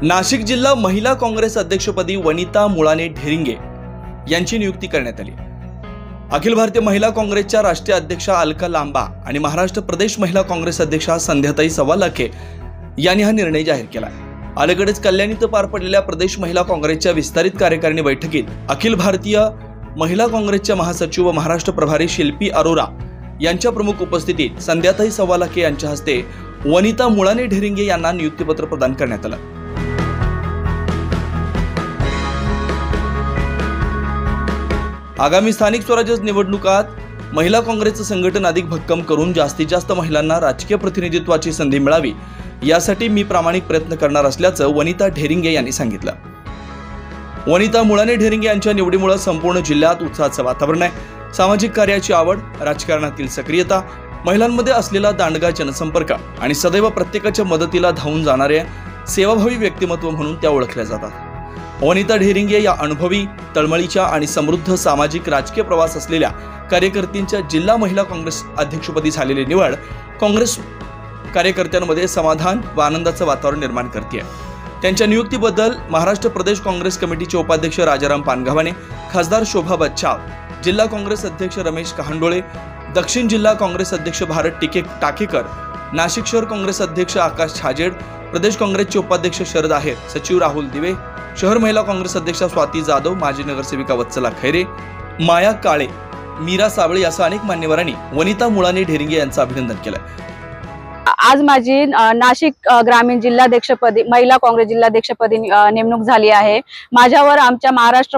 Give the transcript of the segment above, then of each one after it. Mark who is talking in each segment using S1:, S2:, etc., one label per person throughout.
S1: नाशिक जिल्हा महिला काँग्रेस अध्यक्षपदी वनिता मुळाने ढेरिंगे यांची नियुक्ती करण्यात आली। अखिल भारतीय महिला काँग्रेसच्या राष्ट्रीय अध्यक्षा अलका लांबा आणि महाराष्ट्र प्रदेश महिला काँग्रेस अध्यक्षा संध्याताई सवालाखे यांनी हा निर्णय जाहीर केला। अलीकडेच कल्याण इथं पार पडलेल्या प्रदेश महिला काँग्रेसच्या विस्तारित कार्यकारिणी बैठकीत अखिल भारतीय महिला काँग्रेसच्या महासचिव व महाराष्ट्र प्रभारी शिल्पी अरोरा यांच्या प्रमुख उपस्थितीत संध्याताई सवालाखे यांच्या हस्ते वनिता मुळाने ढेरिंगे यांना नियुक्तीपत्र प्रदान करण्यात आलं। आगामी स्थानिक स्वराज्य निवडणुकात महिला काँग्रेसचं संघटन अधिक भक्कम करून जास्तीत जास्त महिलांना राजकीय प्रतिनिधित्वाची संधी मिळावी यासाठी मी प्रामाणिक प्रयत्न करणार असल्याचं वनिता ढेरिंगे यांनी सांगितलं। वनिता मुळाने ढेरिंगे यांच्या निवडीमुळे संपूर्ण जिल्ह्यात उत्साहाचं वातावरण आहे। सामाजिक कार्याची आवड, राजकारणातील सक्रियता, महिलांमध्ये असलेला दांडगा जनसंपर्क आणि सदैव प्रत्येकाच्या मदतीला धावून जाणारे सेवाभावी व्यक्तिमत्व म्हणून त्या ओळखल्या जातात। वनिता ढेरिंगे या अनुभवी, तळमळीच्या आणि समृद्ध सामाजिक राजकीय प्रवास असलेल्या कार्यकर्त्यांच्या जिल्हा महिला काँग्रेस अध्यक्षपदी झालेली निवड काँग्रेस कार्यकर्त्यांमध्ये समाधान व आनंदाचं वातावरण निर्माण करते। त्यांच्या नियुक्तीबद्दल महाराष्ट्र प्रदेश काँग्रेस कमिटीचे उपाध्यक्ष राजाराम पानगावाने, खासदार शोभा बच्छाव, जिल्हा काँग्रेस अध्यक्ष रमेश कहांडोळे, दक्षिण जिल्हा काँग्रेस अध्यक्ष भारत टाकेकर, नाशिक शहर काँग्रेस अध्यक्ष आकाश छाजेड, प्रदेश काँग्रेसचे उपाध्यक्ष शरद आहेर, सचिव राहुल दिवे, शहर महिला काँग्रेस अध्यक्षा स्वाती जाधव, माजी नगरसेविका वत्सला खैरे, माया काळे, मीरा साबळे यासह अनेक मान्यवरांनी वनिता मुळाने ढेरिंगे यांचं अभिनंदन केलं।
S2: आज माझी नाशिक ग्रामीण जिल्हाध्यक्षपदी महिला काँग्रेस जिल्हाध्यक्षपदी नेमणूक झाली आहे। माझ्यावर आमच्या महाराष्ट्र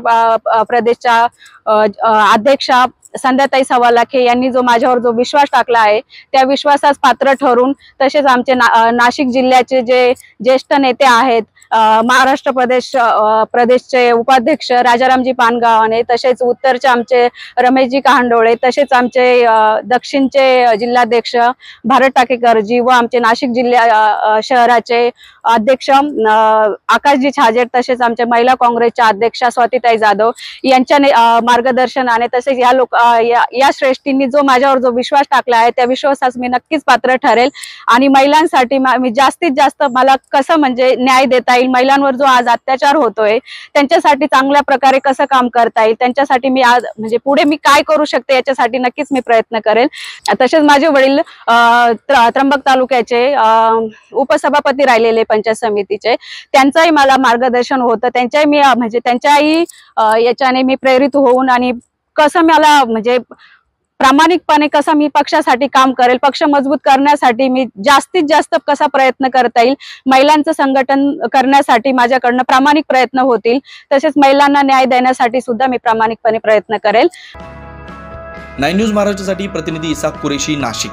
S2: प्रदेशच्या अध्यक्षा संध्याताई सवालाखे यांनी जो माझ्यावर जो विश्वास टाकला आहे त्या विश्वासास पात्र ठरून, तसेच आमचे नाशिक जिल्ह्याचे जे ज्येष्ठ नेते आहेत, महाराष्ट्र प्रदेशचे उपाध्यक्ष राजारामजी पानगावाने, तसेच उत्तरचे आमचे रमेशजी कहांडोळे, तसेच आमचे दक्षिणचे जिल्हाध्यक्ष भारत टाकेकरजी व आमचे नाशिक जिल्हा शहराचे अध्यक्ष आकाशजी छाजेड, तसेच आमचे महिला काँग्रेसच्या अध्यक्षा स्वातीताई जाधव यांच्या मार्गदर्शनाने, तसेच या श्रेष्ठींनी जो माझ्यावर जो विश्वास टाकला आहे त्या विश्वासास मी नक्कीच पात्र ठरेल आणि महिलांसाठी मी जास्तीत जास्त मला कसं म्हणजे न्याय देता येईल, महिलांवर जो आज अत्याचार होतोय त्यांच्यासाठी चांगल्या प्रकारे कसं काम करता येईल, त्यांच्यासाठी मी आज म्हणजे पुढे मी काय करू शकते याच्यासाठी नक्कीच मी प्रयत्न करेल। तसेच माझे वडील त्र्यंबक तालुक्याचे उपसभापती राहिलेले पंचायत समितीचे, त्यांचाही मला मार्गदर्शन होतं, त्यांच्याही मी म्हणजे त्यांच्याही याच्याने मी प्रेरित होऊन आणि कसं मला म्हणजे प्रामाणिकपणे कसं मी पक्षासाठी काम करेल, पक्ष मजबूत करण्यासाठी मी जास्तीत जास्त कसा प्रयत्न करता येईल, महिलांचं संघटन करण्यासाठी माझ्याकडनं प्रामाणिक प्रयत्न होतील, तसेच महिलांना न्याय देण्यासाठी सुद्धा मी प्रामाणिकपणे प्रयत्न करेल।
S1: 9 न्यूज महाराष्ट्रासाठी प्रतिनिधी इसाक कुरेशी, नाशिक।